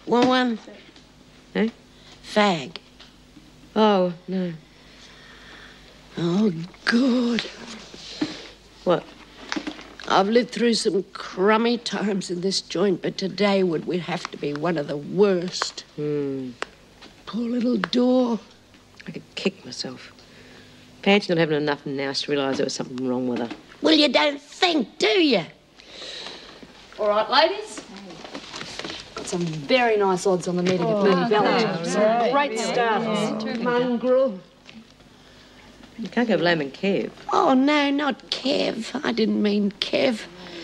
Want one? Eh? Fag. Oh, no. Oh, good. What? I've lived through some crummy times in this joint, but today would have to be one of the worst. Poor little door. I could kick myself. Pan's not having enough now to realise there was something wrong with her. Well, you don't think, do you? All right, ladies. Got some very nice odds on the meeting at Mooney Valley. Some great starters. Mongrel. You can't go blaming Kev. Oh, no, not Kev. I didn't mean Kev.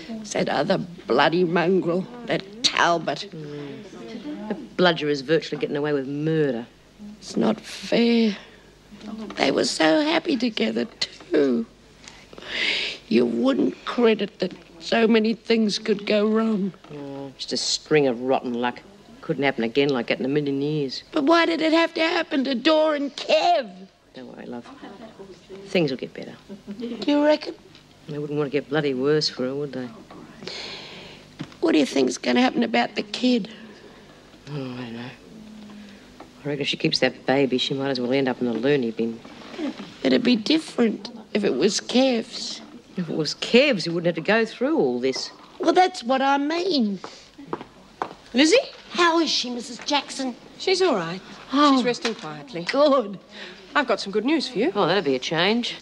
It's that other bloody mongrel, that Talbot. The bludger is virtually getting away with murder. It's not fair. They were so happy together, too. You wouldn't credit that so many things could go wrong. Oh, just a string of rotten luck. Couldn't happen again like that in a million years. But why did it have to happen to Dor and Kev? Don't worry, love. Things will get better. You reckon? They wouldn't want to get bloody worse for her, would they? What do you think's going to happen about the kid? Oh, I don't know. I reckon if she keeps that baby, she might as well end up in the loony bin. It'd be different if it was Kev's. If it was Kev's, he wouldn't have to go through all this. Well, that's what I mean. Lizzie? How is she, Mrs. Jackson? She's all right. Oh. She's resting quietly. Good. I've got some good news for you. Oh, that'd be a change.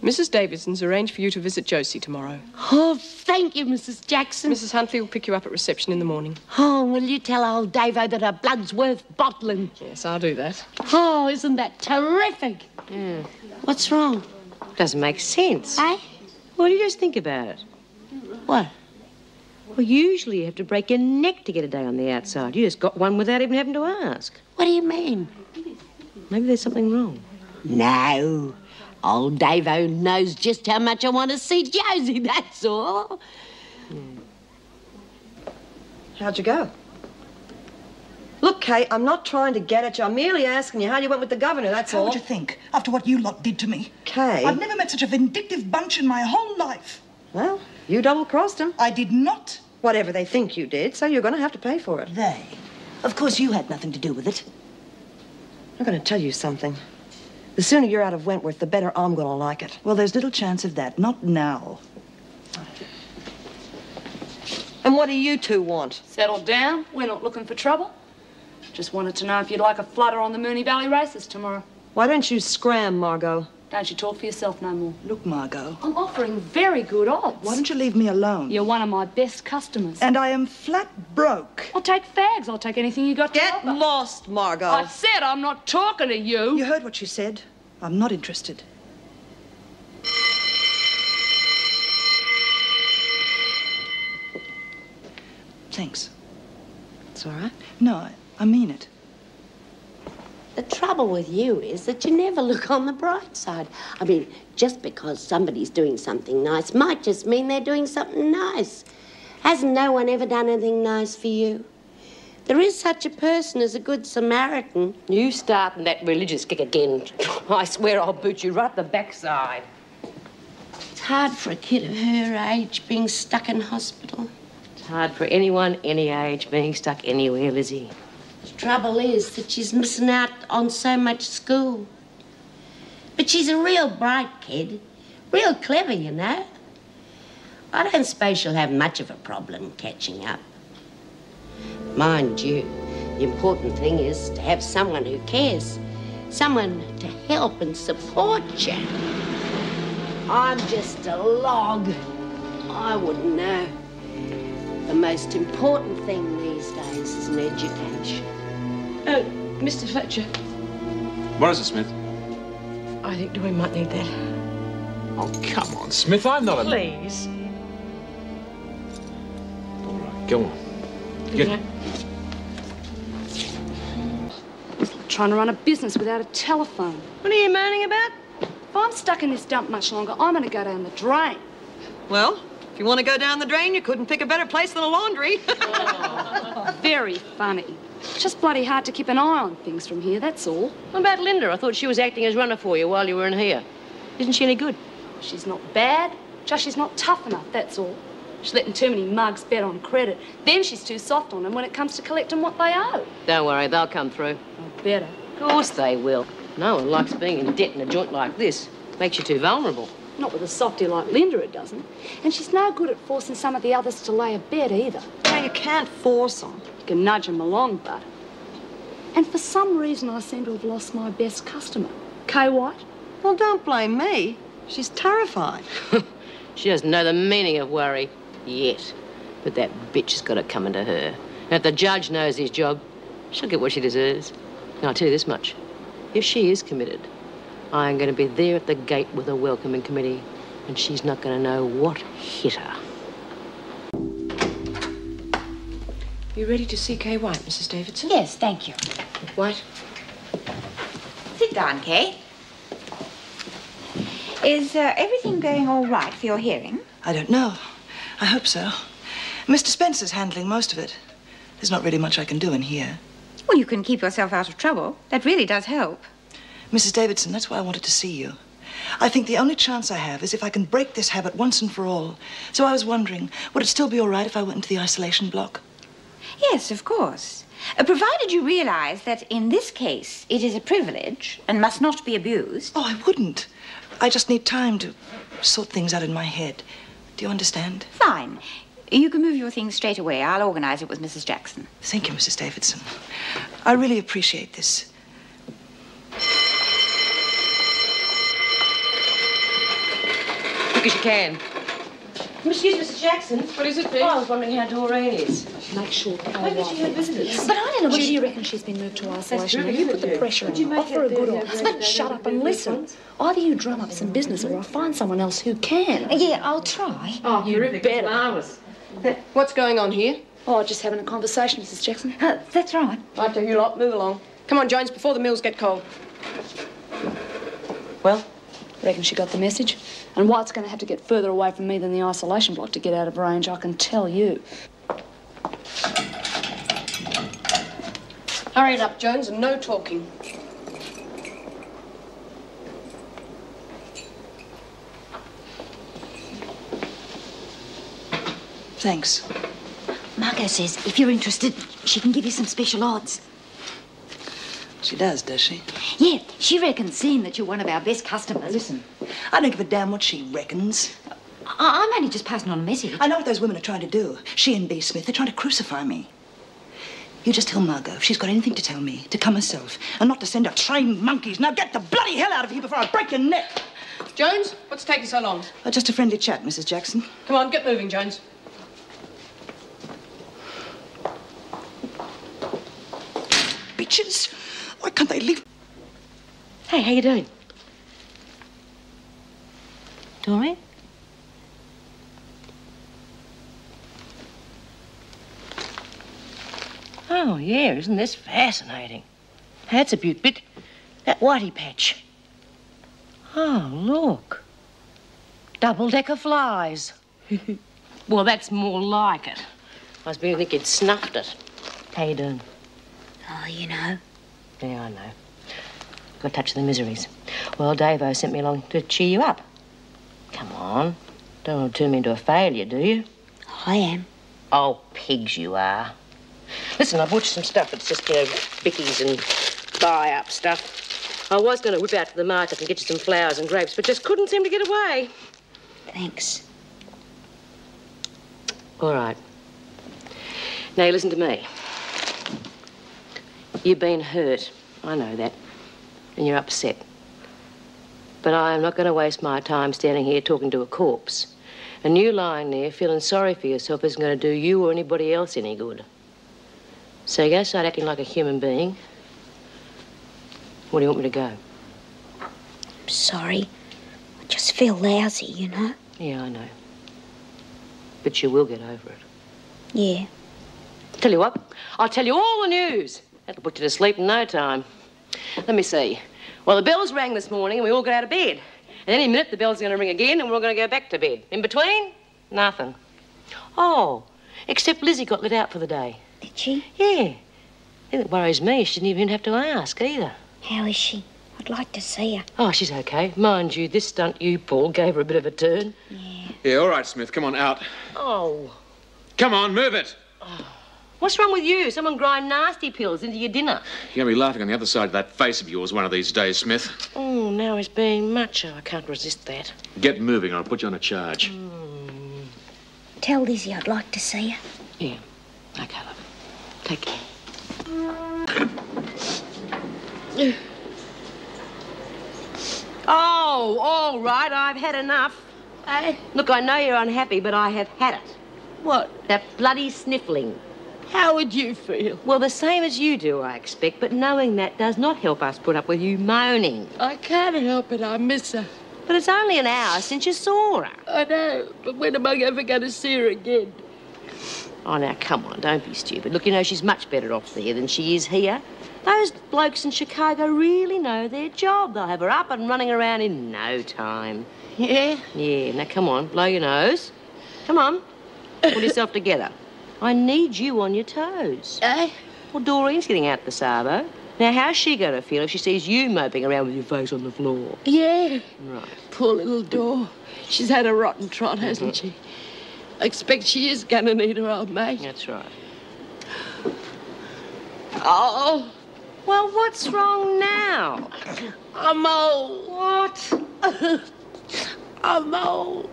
Mrs. Davidson's arranged for you to visit Josie tomorrow. Oh, thank you, Mrs. Jackson. Mrs. Huntley will pick you up at reception in the morning. Oh, will you tell old Davo that her blood's worth bottling? Yes, I'll do that. Oh, isn't that terrific? Yeah. What's wrong? Doesn't make sense. Eh? Well, you just think about it. What? Well, usually you have to break your neck to get a day on the outside. You just got one without even having to ask. What do you mean? Maybe there's something wrong. No. Old Davo knows just how much I want to see Josie, that's all. How'd you go? Look, Kate, I'm not trying to get at you. I'm merely asking you how you went with the governor, that's How all. would you think, after what you lot did to me? Kate. I've never met such a vindictive bunch in my whole life. Well, you double-crossed him. I did not. Whatever they think you did, so you're going to have to pay for it. They? Of course you had nothing to do with it. I'm going to tell you something. The sooner you're out of Wentworth, the better I'm going to like it. Well, there's little chance of that. Not now. And what do you two want? Settle down. We're not looking for trouble. Just wanted to know if you'd like a flutter on the Mooney Valley races tomorrow. Why don't you scram, Margot? Don't you talk for yourself no more. Look, Margot. I'm offering very good odds. Why don't you leave me alone? You're one of my best customers. And I am flat broke. I'll take fags. I'll take anything you got to Get offer. lost, Margot. I said I'm not talking to you. You heard what she said. I'm not interested. Thanks. It's all right. No, I mean it. The trouble with you is that you never look on the bright side. I mean, just because somebody's doing something nice might just mean they're doing something nice. Hasn't no one ever done anything nice for you? There is such a person as a good Samaritan. You starting that religious kick again. I swear I'll boot you right the backside. It's hard for a kid of her age being stuck in hospital. It's hard for anyone, any age, being stuck anywhere, Lizzie. The trouble is that she's missing out on so much school. But she's a real bright kid. Real clever, you know. I don't suppose she'll have much of a problem catching up. Mind you, the important thing is to have someone who cares. Someone to help and support you. I'm just a log. I wouldn't know. The most important thing these days is an education. Oh, Mr. Fletcher. What is it, Smith? I think we might need that. Oh, come on, Smith. I'm not a... Please. All right, go on. Get... Okay. Trying to run a business without a telephone. What are you moaning about? If I'm stuck in this dump much longer, I'm going to go down the drain. Well, if you want to go down the drain, you couldn't pick a better place than a laundry. Very funny. It's just bloody hard to keep an eye on things from here, that's all. What about Linda? I thought she was acting as runner for you while you were in here. Isn't she any good? She's not bad, just she's not tough enough, that's all. She's letting too many mugs bet on credit. Then she's too soft on them when it comes to collecting what they owe. Don't worry, they'll come through. Oh, better. Of course they will. No one likes being in debt in a joint like this. Makes you too vulnerable. Not with a softie like Linda, it doesn't. And she's no good at forcing some of the others to lay a bet either. No, you can't force them. You can nudge them along, but... And for some reason, I seem to have lost my best customer. Kay White. Well, don't blame me. She's terrified. She doesn't know the meaning of worry. Yet. But that bitch has got it coming to her. And if the judge knows his job, she'll get what she deserves. And I'll tell you this much. If she is committed, I'm going to be there at the gate with a welcoming committee, and she's not going to know what hit her. You ready to see Kay White, Mrs. Davidson? Yes, thank you. White? Sit down, Kay. Is everything going all right for your hearing? I don't know. I hope so. Mr. Spencer's handling most of it. There's not really much I can do in here. Well, you can keep yourself out of trouble. That really does help. Mrs. Davidson, that's why I wanted to see you. I think the only chance I have is if I can break this habit once and for all. So I was wondering, would it still be all right if I went into the isolation block? Yes, of course. Provided you realize that in this case, it is a privilege and must not be abused. Oh, I wouldn't. I just need time to sort things out in my head. Do you understand? Fine. You can move your things straight away. I'll organize it with Mrs. Jackson. Thank you, Mrs. Davidson. I really appreciate this. Quick as you can. Excuse Mrs. Jackson. What is it, Bea? Oh, I was wondering how Doreen is. Make sure Kay Maybe White... she had visitors. But I don't know. Do you reckon she's been moved to isolation? true, You isn't put the it? pressure on her. Offer a good odds. But shut up and listen. Either you drum up some business or I find someone else who can. Yeah, I'll try. Oh, You better. Marvellous. What's going on here? Oh, just having a conversation, Mrs. Jackson. That's right. Right to you lot, move along. Come on, Jones, before the mills get cold. Well, reckon she got the message. And White's going to have to get further away from me than the isolation block to get out of range, I can tell you. Hurry it up, Jones, and no talking. Thanks. Margot says if you're interested, she can give you some special odds. She does she? Yeah, she reckons, seeing that you're one of our best customers. Listen, I don't give a damn what she reckons. I'm only just passing on a message. I know what those women are trying to do. She and Bea Smith, they're trying to crucify me. You just tell Margot, if she's got anything to tell me, to come herself, and not to send her trained monkeys. Now get the bloody hell out of here before I break your neck. Jones, what's taking so long? Oh, just a friendly chat, Mrs. Jackson. Come on, get moving, Jones. Bitches! Why can't they leave? Hey, how you doing? Doreen? Oh, yeah, isn't this fascinating? That's a beaut bit. That whitey patch. Oh, look. Double-decker flies. Well, that's more like it. I was beginning to think you'd snuffed it. How you doing? Oh, you know. Yeah, I know. Got a touch of the miseries. Well, Davo sent me along to cheer you up. Come on. Don't want to turn me into a failure, do you? I am. Oh, pigs you are. Listen, I bought you some stuff. It's just, bickies and buy-up stuff. I was going to whip out to the market and get you some flowers and grapes, but just couldn't seem to get away. Thanks. All right. Now, you listen to me. You've been hurt. I know that. And you're upset. But I am not going to waste my time standing here talking to a corpse. And you lying there feeling sorry for yourself isn't going to do you or anybody else any good. So you're going to start acting like a human being? Where do you want me to go? I'm sorry. I just feel lousy, you know? Yeah, I know. But you will get over it. Yeah. Tell you what, I'll tell you all the news. That'll put you to sleep in no time. Let me see. Well, the bells rang this morning and we all got out of bed. And any minute the bell's going to ring again and we're all going to go back to bed. In between, nothing. Oh, except Lizzie got let out for the day. Did she? Yeah. The thing that worries me is she didn't even have to ask either. How is she? I'd like to see her. Oh, she's okay. Mind you, this stunt you pulled gave her a bit of a turn. Yeah. Yeah, all right, Smith. Come on, out. Oh. Come on, move it. What's wrong with you? Someone grind nasty pills into your dinner. You're going to be laughing on the other side of that face of yours one of these days, Smith. Oh, now he's being macho. I can't resist that. Get moving or I'll put you on a charge. Tell Lizzie I'd like to see her. Yeah. Okay, love. Take care. Oh, all right. I've had enough. Look, I know you're unhappy, but I have had it. What? That bloody sniffling. How would you feel? Well, the same as you do, I expect, but knowing that does not help us put up with you moaning. I can't help it. I miss her. But it's only an hour since you saw her. I know, but when am I ever going to see her again? Oh, now, come on, don't be stupid. Look, you know, she's much better off there than she is here. Those blokes in Chicago really know their job. They'll have her up and running around in no time. Yeah? Yeah, now, come on, blow your nose. Come on, pull yourself together. I need you on your toes. Eh? Well, Doreen's getting out the Sabo. Now, how's she going to feel if she sees you moping around with your face on the floor? Yeah. Right. Poor little Dor. She's had a rotten trot, hasn't she? I expect she is going to need her old mate. That's right. Oh, Well, what's wrong now? I'm old. What? I'm old.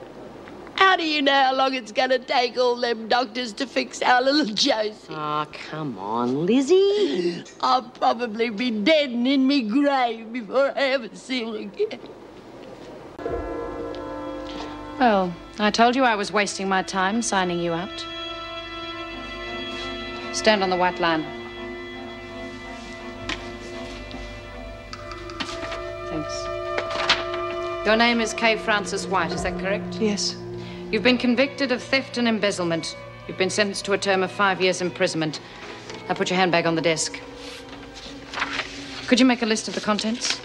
How do you know how long it's going to take all them doctors to fix our little Josie? Oh, come on, Lizzie. I'll probably be dead and in me grave before I ever see her again. Well, I told you I was wasting my time signing you out. Stand on the white line. Thanks. Your name is Kay Frances White, is that correct? Yes. You've been convicted of theft and embezzlement. You've been sentenced to a term of 5 years imprisonment. Now put your handbag on the desk. Could you make a list of the contents?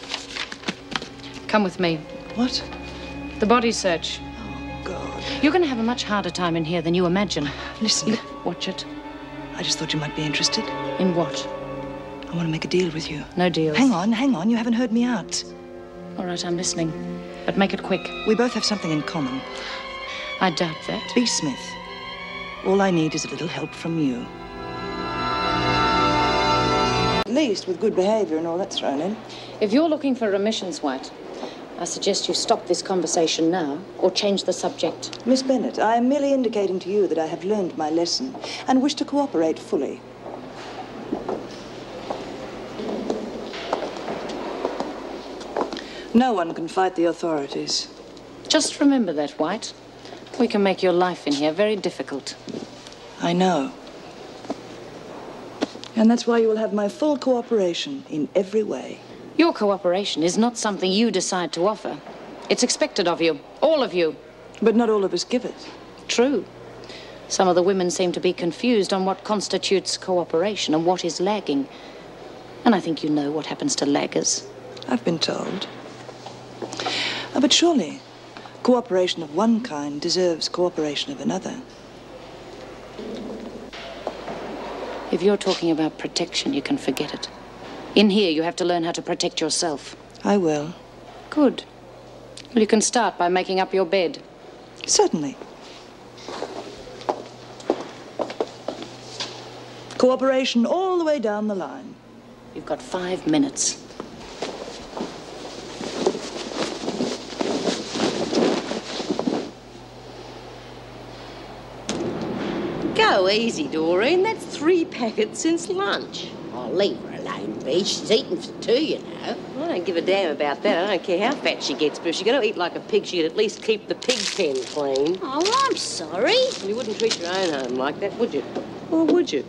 Come with me. What? The body search. Oh, God. You're going to have a much harder time in here than you imagine. Listen. Watch it. I just thought you might be interested. In what? I want to make a deal with you. No deals. Hang on. You haven't heard me out. All right, I'm listening. But make it quick. We both have something in common. I doubt that. Bea Smith. All I need is a little help from you. At least with good behavior and all that's thrown in. If you're looking for remissions, White, I suggest you stop this conversation now or change the subject. Miss Bennett, I am merely indicating to you that I have learned my lesson and wish to cooperate fully. No one can fight the authorities. Just remember that, White. We can make your life in here very difficult. I know. And that's why you will have my full cooperation in every way. Your cooperation is not something you decide to offer. It's expected of you, all of you. But not all of us give it. True. Some of the women seem to be confused on what constitutes cooperation and what is lagging. And I think you know what happens to laggers. I've been told. But surely, cooperation of one kind deserves cooperation of another. If you're talking about protection, you can forget it. In here, you have to learn how to protect yourself. I will. Good. Well, you can start by making up your bed. Certainly. Cooperation all the way down the line. You've got 5 minutes. Go easy, Doreen. That's 3 packets since lunch. Oh, leave her alone, Bea. She's eating for 2, you know. I don't give a damn about that. I don't care how fat she gets, but if she's going to eat like a pig, she'd at least keep the pig pen clean. Oh, I'm sorry. You wouldn't treat your own home like that, would you? Or would you?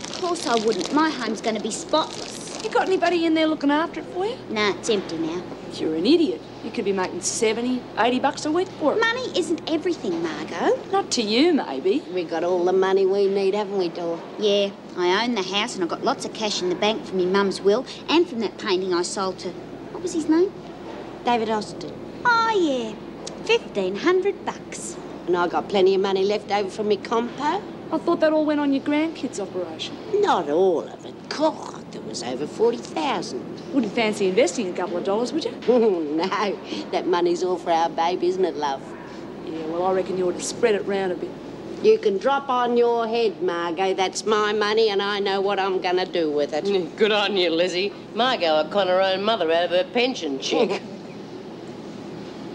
Of course I wouldn't. My home's going to be spotless. You got anybody in there looking after it for you? Nah, it's empty now. You're an idiot. You could be making 70, 80 bucks a week for it. Money isn't everything, Margot. Not to you, maybe. We got all the money we need, haven't we, Dor? Yeah, I own the house and I've got lots of cash in the bank from my mum's will and from that painting I sold to... What was his name? David Austin. Oh, yeah. 1,500 bucks. And I got plenty of money left over from me compo. I thought that all went on your grandkids' operation. Not all of it. God, there was over 40,000. Wouldn't fancy investing a couple of dollars, would you? No, that money's all for our baby, isn't it, love? Yeah, well, I reckon you ought to spread it round a bit. You can drop on your head, Margot. That's my money, and I know what I'm going to do with it. Good on you, Lizzie. Margot will con her own mother out of her pension check.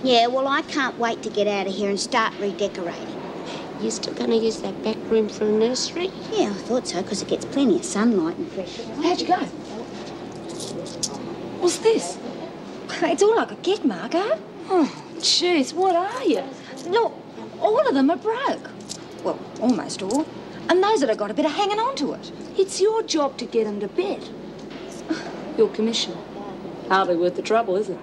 Yeah, well, I can't wait to get out of here and start redecorating. You still going to use that back room for a nursery? Yeah, I thought so, because it gets plenty of sunlight and fresh air. How'd you go? What's this? It's all I could get, Margot. Oh, jeez, what are you? Look, all of them are broke. Well, almost all. And those that have got a bit of hanging on to it. It's your job to get them to bed. Your commission. Hardly worth the trouble, is it?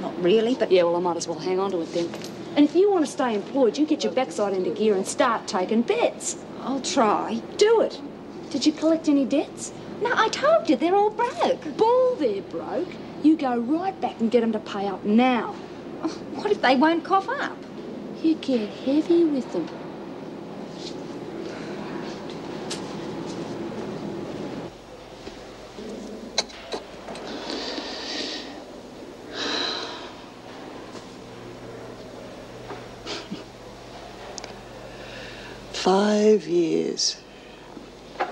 Not really, but... Yeah, well, I might as well hang on to it then. And if you want to stay employed, you get your backside into gear and start taking bets. I'll try. Do it. Did you collect any debts? No, I told you, they're all broke. Bull, they're broke. You go right back and get them to pay up now. Oh, what if they won't cough up? You get heavy with them. "5 years.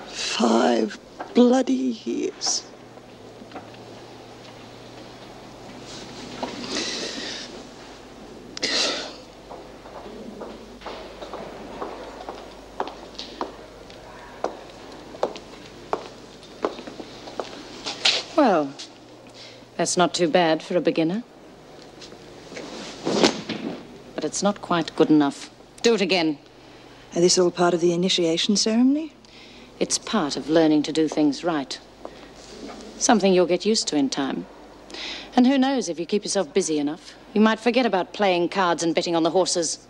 5 bloody years." Well, that's not too bad for a beginner. But it's not quite good enough. Do it again. Is this all part of the initiation ceremony? It's part of learning to do things right. Something you'll get used to in time. And who knows, if you keep yourself busy enough, you might forget about playing cards and betting on the horses.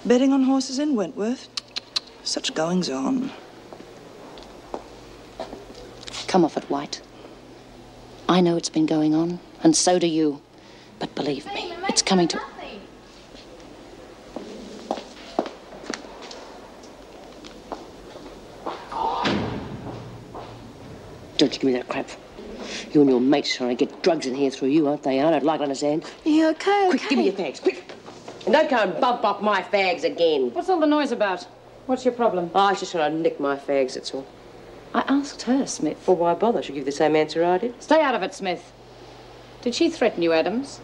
Betting on horses in Wentworth? Such goings-on. Come off it, White. I know it's been going on, and so do you. But believe me, it's coming to... Don't you give me that crap. You and your mates trying to get drugs in here through you, aren't they? I don't like to understand. Yeah, okay. Quick, give me your fags, quick. And don't come and bump up my fags again. What's all the noise about? What's your problem? Oh, I was just trying to nick my fags, that's all. I asked her, Smith. Well, why bother? She'll give you the same answer I did. Stay out of it, Smith. Did she threaten you, Adams?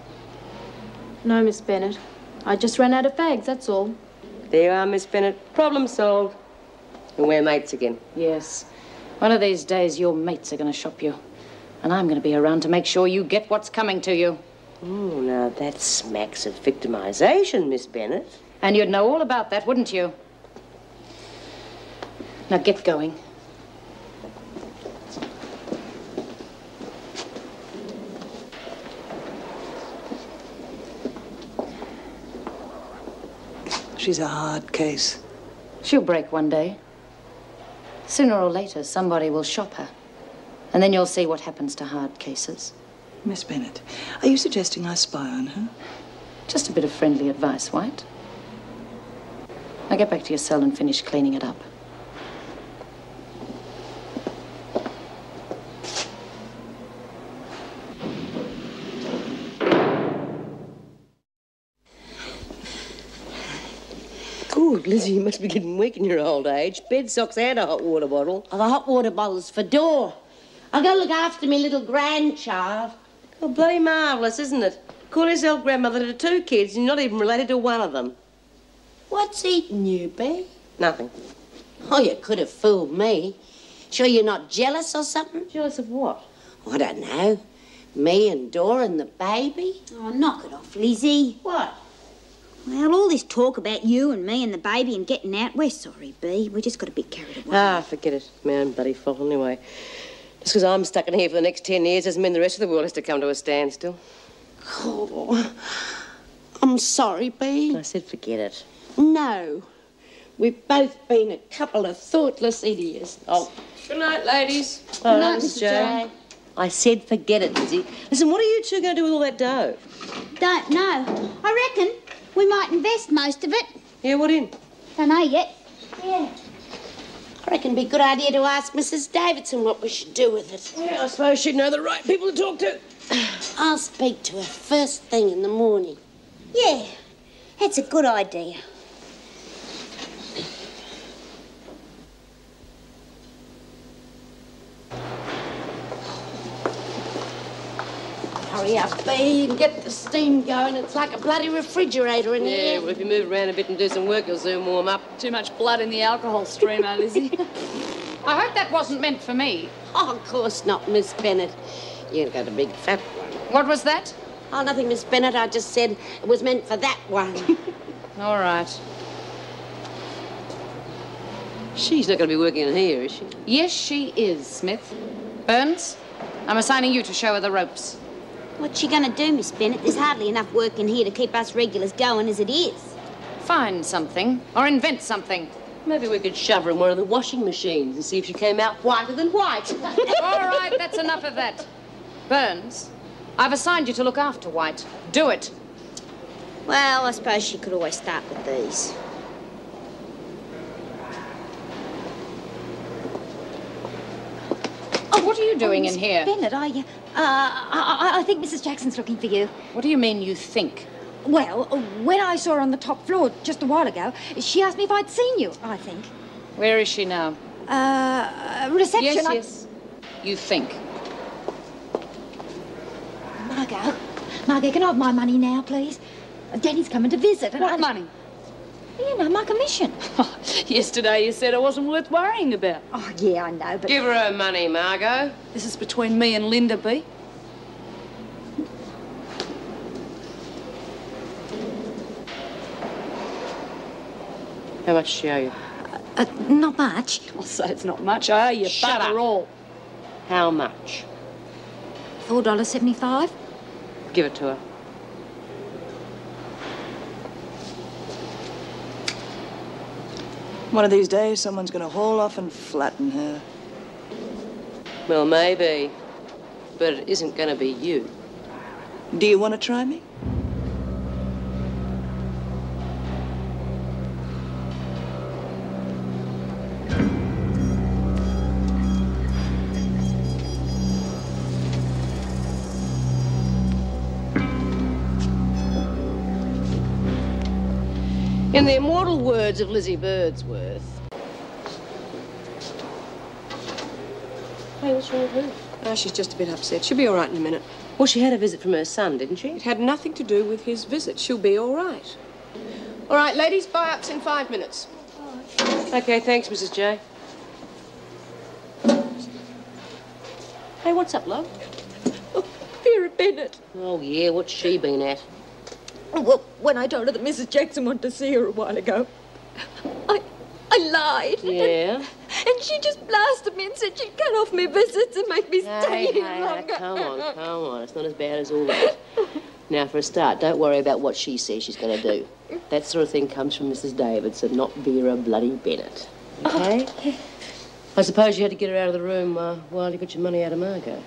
No, Miss Bennett. I just ran out of fags, that's all. There you are, Miss Bennett. Problem solved. And we're mates again. Yes. One of these days, your mates are going to shop you. And I'm going to be around to make sure you get what's coming to you. Oh, now that smacks of victimization, Miss Bennett. And you'd know all about that, wouldn't you? Now get going. She's a hard case. She'll break one day. Sooner or later, somebody will shop her. And then you'll see what happens to hard cases. Miss Bennett, are you suggesting I spy on her? Just a bit of friendly advice, White. Now get back to your cell and finish cleaning it up. Good, Lizzie, you must be getting weak in your old age. Bed socks and a hot water bottle. Oh, the hot water bottle's for Dora. I'll go look after me little grandchild. Oh, bloody marvellous, isn't it? Call yourself grandmother to 2 kids and you're not even related to one of them. What's eating you, Bea? Nothing. Oh, you could have fooled me. Sure you're not jealous or something? Jealous of what? I don't know. Me and Dora and the baby? Oh, knock it off, Lizzie. What? Well, all this talk about you and me and the baby and getting out, we're sorry, Bea. We just got a bit carried away. Ah, forget it. My own bloody fault anyway. Just because I'm stuck in here for the next 10 years doesn't mean the rest of the world has to come to a standstill. Oh, I'm sorry, Bea. I said forget it. No. We've both been a couple of thoughtless idiots. Oh, good night, ladies. Good night, Mr. J. I said forget it, Lizzie. Listen, what are you two going to do with all that dough? Don't know. I reckon we might invest most of it. Yeah, what in? Don't know yet. Yeah. I reckon it'd be a good idea to ask Mrs. Davidson what we should do with it. Yeah, I suppose she'd know the right people to talk to. I'll speak to her first thing in the morning. Yeah. That's a good idea. Hurry up, Bea, and get the steam going. It's like a bloody refrigerator in here. Yeah, well, if you move around a bit and do some work, you'll soon warm up. Too much blood in the alcohol stream, eh, Lizzie? I hope that wasn't meant for me. Oh, of course not, Miss Bennett. You got a big fat one. What was that? Oh, nothing, Miss Bennett. I just said it was meant for that one. All right. She's not going to be working in here, is she? Yes, she is, Smith. Burns, I'm assigning you to show her the ropes. What's she going to do, Miss Bennett? There's hardly enough work in here to keep us regulars going as it is. Find something or invent something. Maybe we could shove her in one of the washing machines and see if she came out whiter than white. All right, that's enough of that. Burns, I've assigned you to look after White. Do it. Well, I suppose she could always start with these. Oh, what are you doing in here? Bennett, I think Mrs. Jackson's looking for you. What do you mean, you think? Well, when I saw her on the top floor just a while ago, she asked me if I'd seen you, I think. Where is she now? Reception. Yes, yes. You think. Margot, can I have my money now, please? Danny's coming to visit. What money? You know, my commission. Yesterday you said it wasn't worth worrying about. Oh, yeah, I know, but... Give her her money, Margot. This is between me and Linda, Bea. How much does she owe you? Not much. I'll say it's not much. I owe you Shut bugger up. all. How much? $4.75. Give it to her. One of these days, someone's going to haul off and flatten her. Well, maybe. But it isn't going to be you. Do you want to try me? In the immortal words of Lizzie Birdsworth. Hey, what's wrong with her? Oh, she's just a bit upset. She'll be all right in a minute. Well, she had a visit from her son, didn't she? It had nothing to do with his visit. She'll be all right. All right, ladies, buy-ups in 5 minutes. Okay, thanks, Mrs. J. Hey, what's up, love? Oh, Vera Bennett. Oh, yeah, what's she been at? Well, when I told her that Mrs. Jackson wanted to see her a while ago, I lied. Yeah? And she just blasted me and said she'd cut off my visits and make me stay here longer. Come on. It's not as bad as all that. Now, for a start, don't worry about what she says she's going to do. That sort of thing comes from Mrs. Davidson, not Vera bloody Bennett. Okay? Oh, yeah. I suppose you had to get her out of the room while you got your money out of Margot.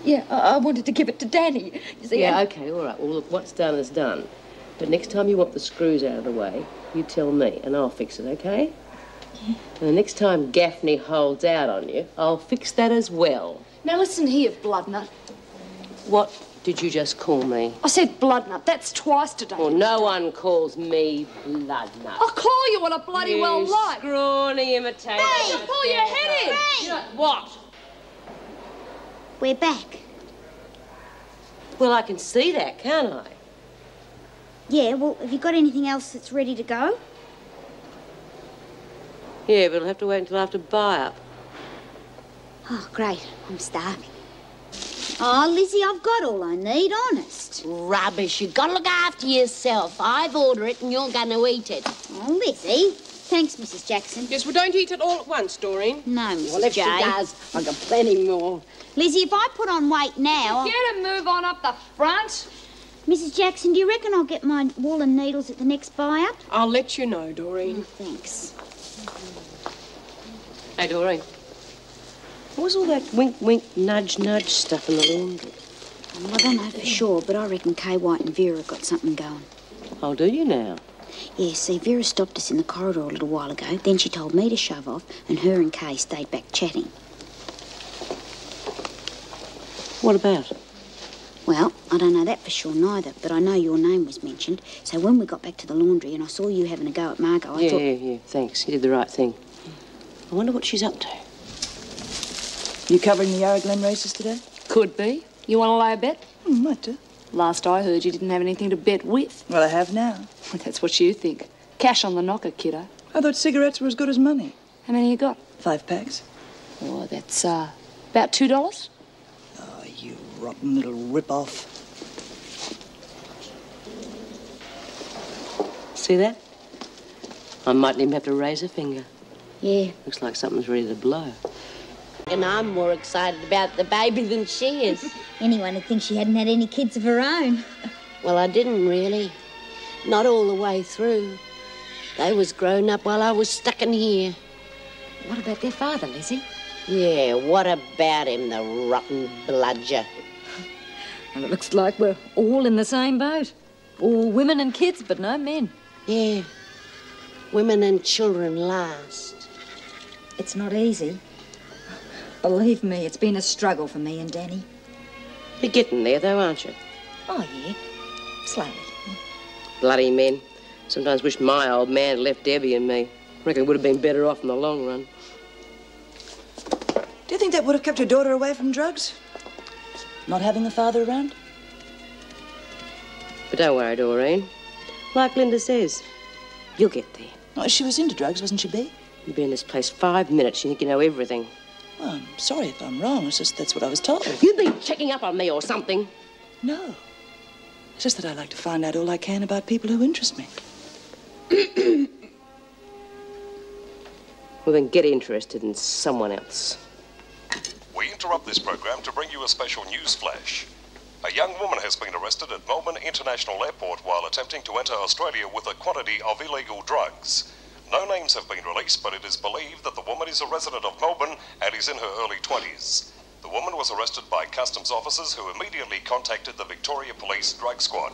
Yeah, I wanted to give it to Danny. You see, Yeah, okay, all right. Well, look, what's done is done. But next time you want the screws out of the way, you tell me, and I'll fix it, okay? Yeah. And the next time Gaffney holds out on you, I'll fix that as well. Now listen here, Bloodnut. What did you just call me? I said Bloodnut. That's twice today. Well, no one calls me Bloodnut. I'll call you what I bloody well like. Scrawny imitator. Hey, I'll pull your head in. You know, what? We're back. Well, I can see that, can't I? Yeah, well, have you got anything else that's ready to go? Yeah, but it'll have to wait until after buy-up. Oh, great. I'm starving. Oh, Lizzie, I've got all I need, honest. Rubbish. You've got to look after yourself. I've ordered it and you're going to eat it. Oh, Lizzie. Thanks, Mrs. Jackson. Yes, well, don't eat it all at once, Doreen. No, Mrs. Well, if J. she does, I've got plenty more. Lizzie, if I put on weight now... Get a move on up the front. Mrs. Jackson, do you reckon I'll get my wool and needles at the next buy-up? I'll let you know, Doreen. Oh, thanks. Hey, Doreen. What was all that wink, nudge stuff in the laundry? Well, I don't know for sure, but I reckon Kay White and Vera have got something going. Oh, do you now? Yeah, see, Vera stopped us in the corridor a little while ago. Then she told me to shove off, and her and Kay stayed back chatting. What about? Well, I don't know that for sure neither, but I know your name was mentioned. So when we got back to the laundry and I saw you having a go at Margot, I thought... Yeah, thanks. You did the right thing. I wonder what she's up to. You covering the Yarra Glen races today? Could be. You want to lay a bet? Might do. Last I heard, you didn't have anything to bet with. Well, I have now. That's what you think. Cash on the knocker, kiddo. I thought cigarettes were as good as money. How many you got? 5 packs. Oh, that's, about $2. Oh, you rotten little rip-off. See that? I mightn't even have to raise a finger. Yeah. Looks like something's ready to blow. And I'm more excited about the baby than she is. Anyone would think she hadn't had any kids of her own. Well, I didn't really. Not all the way through. They was grown up while I was stuck in here. What about their father, Lizzie? Yeah, what about him, the rotten bludger? Well, it looks like we're all in the same boat. All women and kids, but no men. Yeah. Women and children last. It's not easy. Believe me, it's been a struggle for me and Danny. You're getting there, though, aren't you? Oh, yeah. Slowly. Bloody men. Sometimes wish my old man had left Debbie and me. Reckon would have been better off in the long run. Do you think that would have kept your daughter away from drugs? Not having a father around? But don't worry, Doreen. Like Linda says, you'll get there. Oh, she was into drugs, wasn't she, Bea? You've been in this place 5 minutes. You think you know everything. Well, I'm sorry if I'm wrong. It's just that's what I was told. You've been checking up on me or something. No. It's just that I like to find out all I can about people who interest me. Well, then get interested in someone else. We interrupt this program to bring you a special news flash. A young woman has been arrested at Melbourne International Airport while attempting to enter Australia with a quantity of illegal drugs. No names have been released, but it is believed that the woman is a resident of Melbourne and is in her early 20s. The woman was arrested by customs officers who immediately contacted the Victoria Police Drug Squad.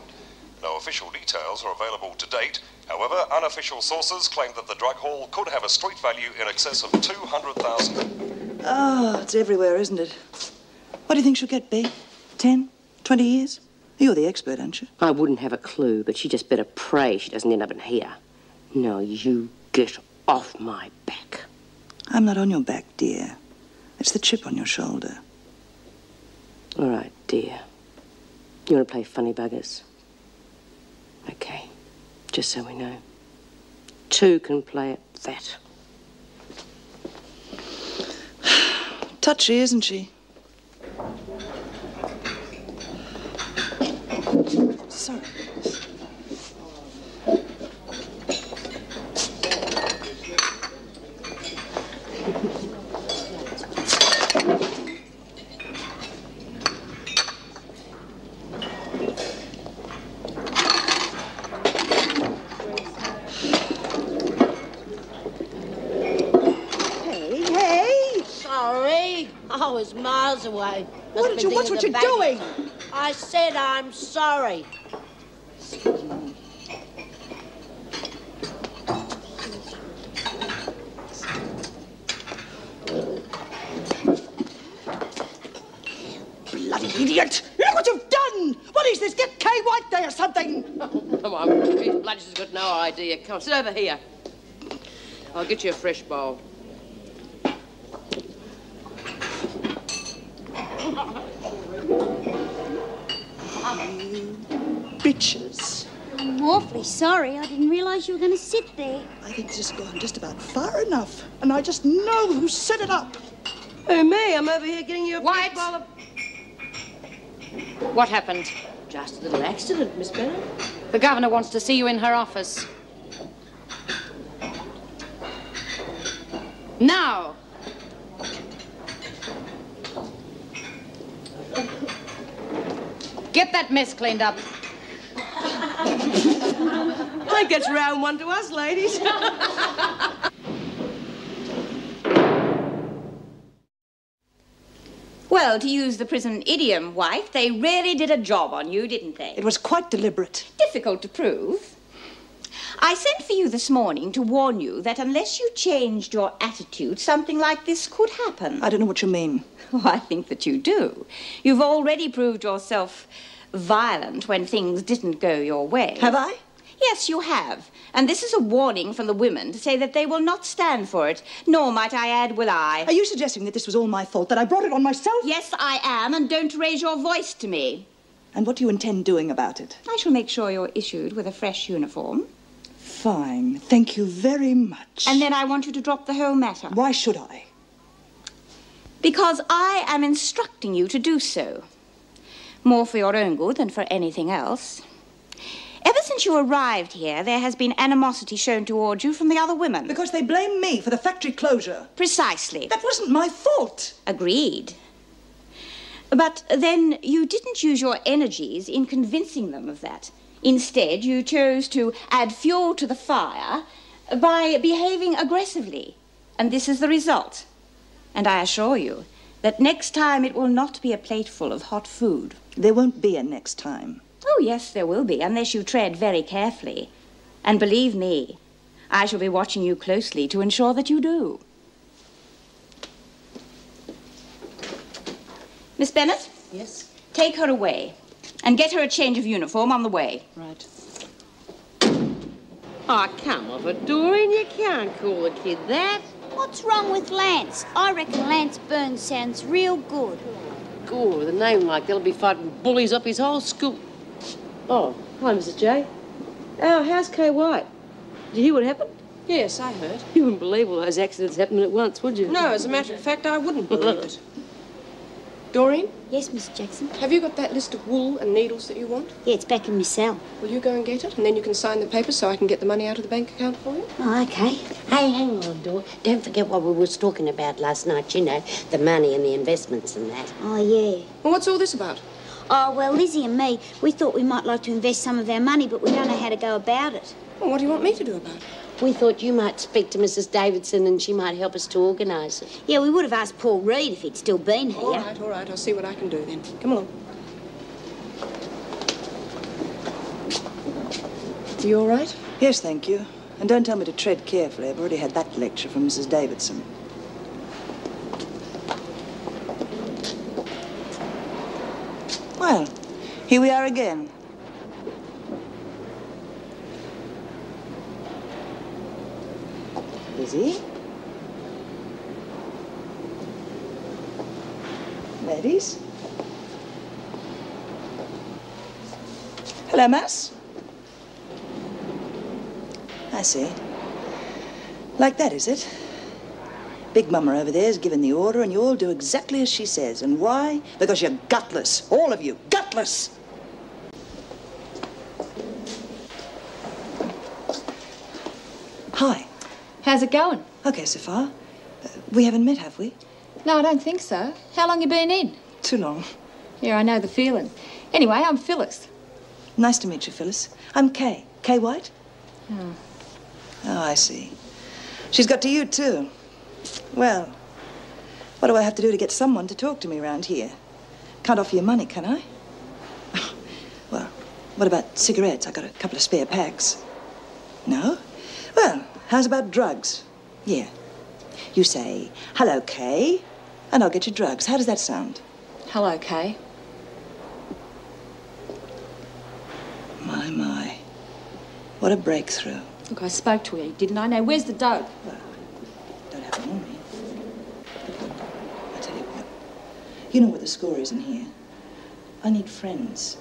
No official details are available to date. However, unofficial sources claim that the drug haul could have a street value in excess of $200,000. Oh, it's everywhere, isn't it? What do you think she'll get, Bea? 10, 20 years? You're the expert, aren't you? I wouldn't have a clue, but she just better pray she doesn't end up in here. No, you get off my back. I'm not on your back, dear. It's the chip on your shoulder. All right, dear. You want to play funny buggers? Okay. Just so we know. 2 can play at that. Touchy, isn't she? Sorry. I was miles away. What's what you're doing? I said I'm sorry. Bloody idiot! Look what you've done! What is this? Get Kay White there or something! Come on, these bludgers has got no idea. Come on, sit over here. I'll get you a fresh bowl. Bitches. I'm awfully sorry. I didn't realise you were going to sit there. I think this has gone just about far enough, and I just know who set it up. Oh, me, I'm over here getting you a White. ball of... What happened? Just a little accident, Miss Bennett. The governor wants to see you in her office. Now! Get that mess cleaned up. I think that's round one to us, ladies. Well, to use the prison idiom, White, they really did a job on you, didn't they? It was quite deliberate. Difficult to prove. I sent for you this morning to warn you that unless you changed your attitude, something like this could happen. I don't know what you mean. Oh, I think that you do. You've already proved yourself violent when things didn't go your way. Have I? Yes, you have. And this is a warning from the women to say that they will not stand for it, nor, might I add, will I. Are you suggesting that this was all my fault, that I brought it on myself? Yes, I am, and don't raise your voice to me. And what do you intend doing about it? I shall make sure you're issued with a fresh uniform. Fine. Thank you very much. And then I want you to drop the whole matter. Why should I? Because I am instructing you to do so. More for your own good than for anything else. Ever since you arrived here, there has been animosity shown towards you from the other women. Because they blame me for the factory closure. Precisely. That wasn't my fault. Agreed. But then you didn't use your energies in convincing them of that. Instead, you chose to add fuel to the fire by behaving aggressively. And this is the result. And I assure you that next time it will not be a plateful of hot food. There won't be a next time. Oh, yes, there will be, unless you tread very carefully. And believe me, I shall be watching you closely to ensure that you do. Miss Bennett? Yes? Take her away. And get her a change of uniform on the way. Right. Oh, come off it, Doreen. You can't call the kid that. What's wrong with Lance? I reckon Lance Burns sounds real good. Good, with a name like that'll be fighting bullies up his whole school. Oh, hi, Mrs. J. Oh, how's Kay White? Did you hear what happened? Yes, I heard. You wouldn't believe all those accidents happening at once, would you? No, as a matter of fact, I wouldn't believe it. Doreen? Yes, Mr. Jackson? Have you got that list of wool and needles that you want? Yeah, it's back in my cell. Will you go and get it, and then you can sign the papers so I can get the money out of the bank account for you? Oh, okay. Hey, hang on, Dor. Don't forget what we was talking about last night, you know, the money and the investments and that. Oh, yeah. Well, what's all this about? Oh, well, Lizzie and me, we thought we might like to invest some of our money, but we don't know how to go about it. Well, what do you want me to do about it? We thought you might speak to Mrs. Davidson and she might help us to organise it. Yeah, we would have asked Paul Reed if he'd still been here. All right, I'll see what I can do then. Come along. Are you all right? Yes, thank you. And don't tell me to tread carefully. I've already had that lecture from Mrs. Davidson. Well, here we are again. Lizzie? Ladies? Hello, Mass. I see. Like that, is it? Big Mama over there's given the order, and you all do exactly as she says. And why? Because you're gutless. All of you. Gutless! Hi. How's it going? Okay, so far. We haven't met, have we? No, I don't think so. How long you been in? Too long. Yeah, I know the feeling. Anyway, I'm Phyllis. Nice to meet you, Phyllis. I'm Kay. Kay White? Oh. Oh, I see. She's got to you, too. Well, what do I have to do to get someone to talk to me around here? Can't offer you money, can I? Well, what about cigarettes? I got a couple of spare packs. No? Well, how's about drugs? Yeah. You say, hello, Kay, and I'll get you drugs. How does that sound? Hello, Kay. My. What a breakthrough. Look, I spoke to her, didn't I? Now, where's the dough? Well, don't have it on me. I tell you what. You know what the score is in here. I need friends.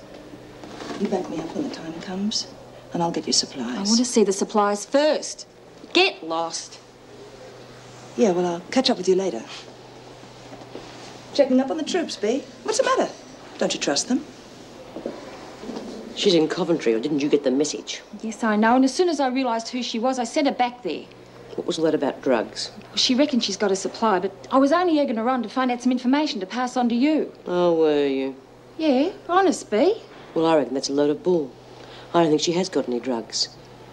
You back me up when the time comes, and I'll get you supplies. I want to see the supplies first. Get lost. Yeah, well, I'll catch up with you later. Checking up on the troops, Bea. What's the matter? Don't you trust them? She's in Coventry, or didn't you get the message? Yes, I know. And as soon as I realised who she was, I sent her back there. What was all that about drugs? Well, she reckons she's got a supply, but I was only egging her on to find out some information to pass on to you. Oh, were you? Yeah, honest, Bea. Well, I reckon that's a load of bull. I don't think she has got any drugs.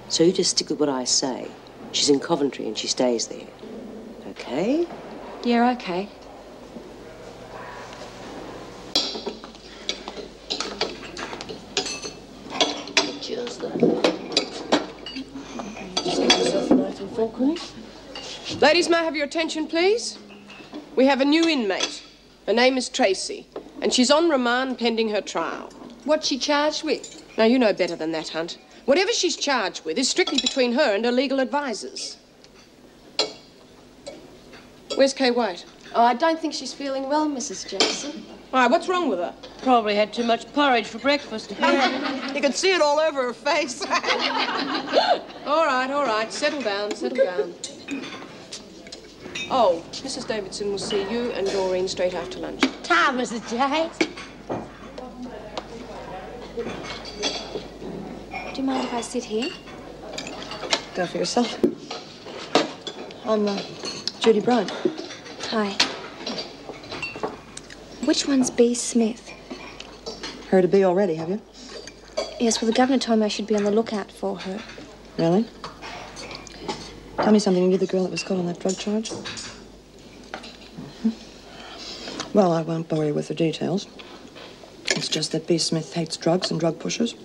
So you just stick with what I say. She's in Coventry and she stays there. Okay? Yeah, okay. Just that. Awkward. Ladies, may I have your attention, please? We have a new inmate. Her name is Tracy, and she's on remand pending her trial. What's she charged with? Now, you know better than that, Hunt. Whatever she's charged with is strictly between her and her legal advisors. Where's Kay White? Oh, I don't think she's feeling well, Mrs. Jackson. All right, what's wrong with her? Probably had too much porridge for breakfast. You can see it all over her face. All right. Settle down. Oh, Mrs. Davidson will see you and Doreen straight after lunch. Time, Mrs. Jakes. Do you mind if I sit here? Go for yourself. I'm Judy Bryant. Hi. Which one's Bea Smith? Heard of Bea already, have you? Yes, well, the governor told me I should be on the lookout for her. Really? Tell me something. You're the girl that was caught on that drug charge? Well, I won't bore you with the details. It's just that Bea Smith hates drugs and drug pushers.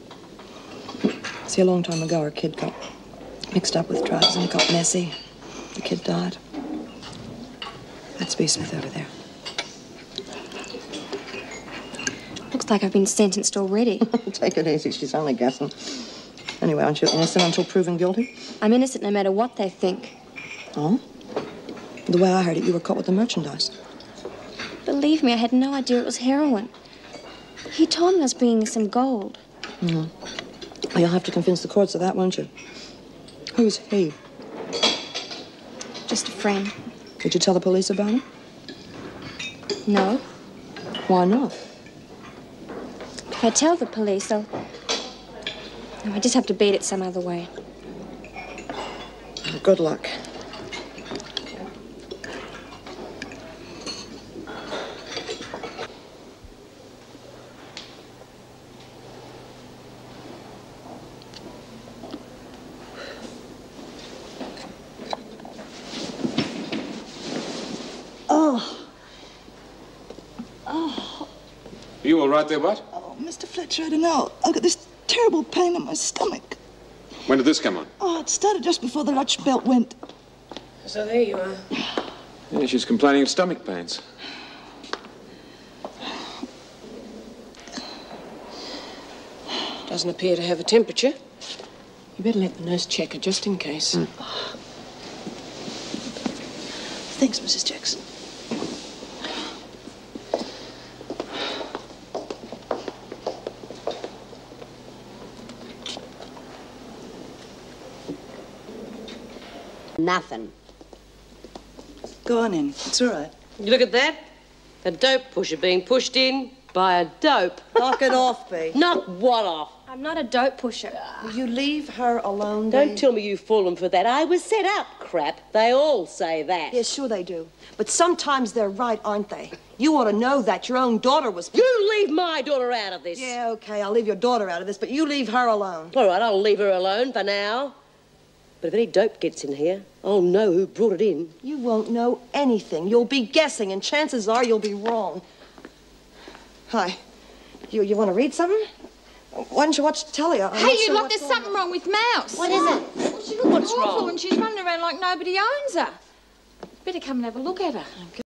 See, a long time ago, her kid got mixed up with drugs and it got messy. The kid died. That's Bea Smith over there. Looks like I've been sentenced already. Take it easy. She's only guessing. Anyway, aren't you innocent until proven guilty? I'm innocent no matter what they think. Oh? The way I heard it, you were caught with the merchandise. Believe me, I had no idea it was heroin. He told me I was bringing some gold. Mm-hmm. Well, you'll have to convince the courts of that, won't you? Who's he? Just a friend. Did you tell the police about him? No. Why not? If I tell the police, they'll... No, I just have to beat it some other way. Well, good luck. You all right there, what? Oh, Mr. Fletcher, I don't know. I've got this terrible pain in my stomach. When did this come on? Oh, it started just before the lunch bell went. So there you are. Yeah, she's complaining of stomach pains. Doesn't appear to have a temperature. You better let the nurse check her just in case. Thanks, Mrs. Jackson. Nothing. Go on in. It's all right. You look at that. A dope pusher being pushed in by a dope. Knock it off, Bea. Knock what off? I'm not a dope pusher. Will you leave her alone, Don't Bea? tell me you've fallen for that. I was set up, crap. They all say that. Yeah, sure they do. But sometimes they're right, aren't they? You ought to know that. Your own daughter was... You leave my daughter out of this. Yeah, okay, I'll leave your daughter out of this, but you leave her alone. All right, I'll leave her alone for now. But if any dope gets in here, I'll know who brought it in. You won't know anything. You'll be guessing, and chances are you'll be wrong. Hi. You want to read something? Why don't you watch telly? Hey, you lot, there's something wrong with Mouse. What is it? Well, she looks awful and she's running around like nobody owns her. Better come and have a look at her.